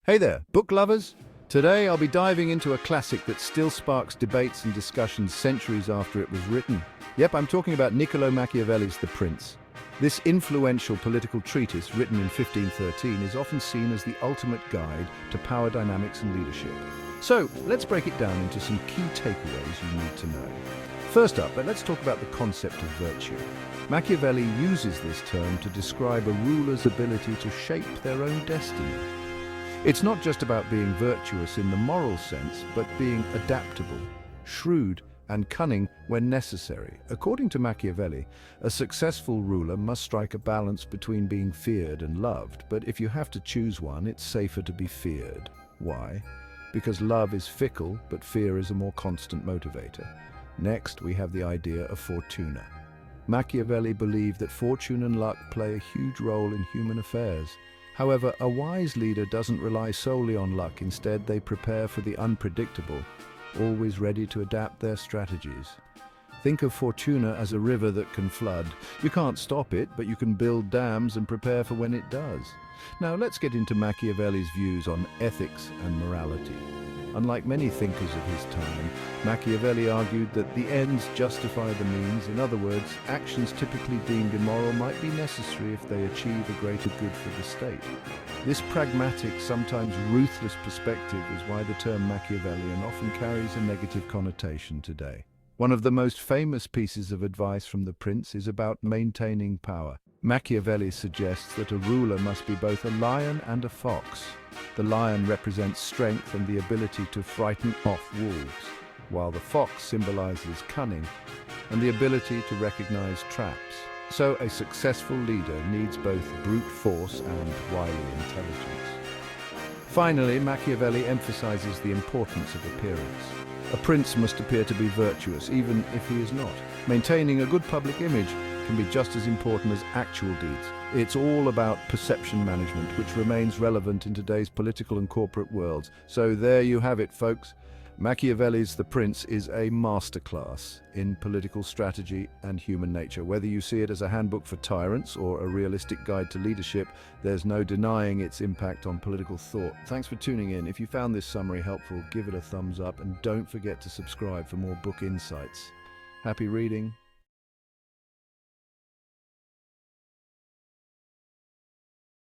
Hey there, book lovers! Today I'll be diving into a classic that still sparks debates and discussions centuries after it was written. Yep, I'm talking about Niccolo Machiavelli's The Prince. This influential political treatise, written in 1513, is often seen as the ultimate guide to power dynamics and leadership. So, let's break it down into some key takeaways you need to know. First up, let's talk about the concept of virtue. Machiavelli uses this term to describe a ruler's ability to shape their own destiny. It's not just about being virtuous in the moral sense, but being adaptable, shrewd, and cunning when necessary. According to Machiavelli, a successful ruler must strike a balance between being feared and loved, but if you have to choose one, it's safer to be feared. Why? Because love is fickle, but fear is a more constant motivator. Next, we have the idea of fortuna. Machiavelli believed that fortune and luck play a huge role in human affairs. However, a wise leader doesn't rely solely on luck. Instead, they prepare for the unpredictable, always ready to adapt their strategies. Think of fortuna as a river that can flood. You can't stop it, but you can build dams and prepare for when it does. Now, let's get into Machiavelli's views on ethics and morality. Unlike many thinkers of his time, Machiavelli argued that the ends justify the means. In other words, actions typically deemed immoral might be necessary if they achieve a greater good for the state. This pragmatic, sometimes ruthless perspective is why the term Machiavellian often carries a negative connotation today. One of the most famous pieces of advice from The Prince is about maintaining power. Machiavelli suggests that a ruler must be both a lion and a fox. The lion represents strength and the ability to frighten off wolves, while the fox symbolizes cunning and the ability to recognize traps. So a successful leader needs both brute force and wily intelligence. Finally, Machiavelli emphasizes the importance of appearance. A prince must appear to be virtuous, even if he is not. Maintaining a good public image can be just as important as actual deeds. It's all about perception management, which remains relevant in today's political and corporate worlds. So there you have it, folks. Machiavelli's The Prince is a masterclass in political strategy and human nature. Whether you see it as a handbook for tyrants or a realistic guide to leadership, there's no denying its impact on political thought. Thanks for tuning in. If you found this summary helpful, give it a thumbs up and don't forget to subscribe for more book insights. Happy reading.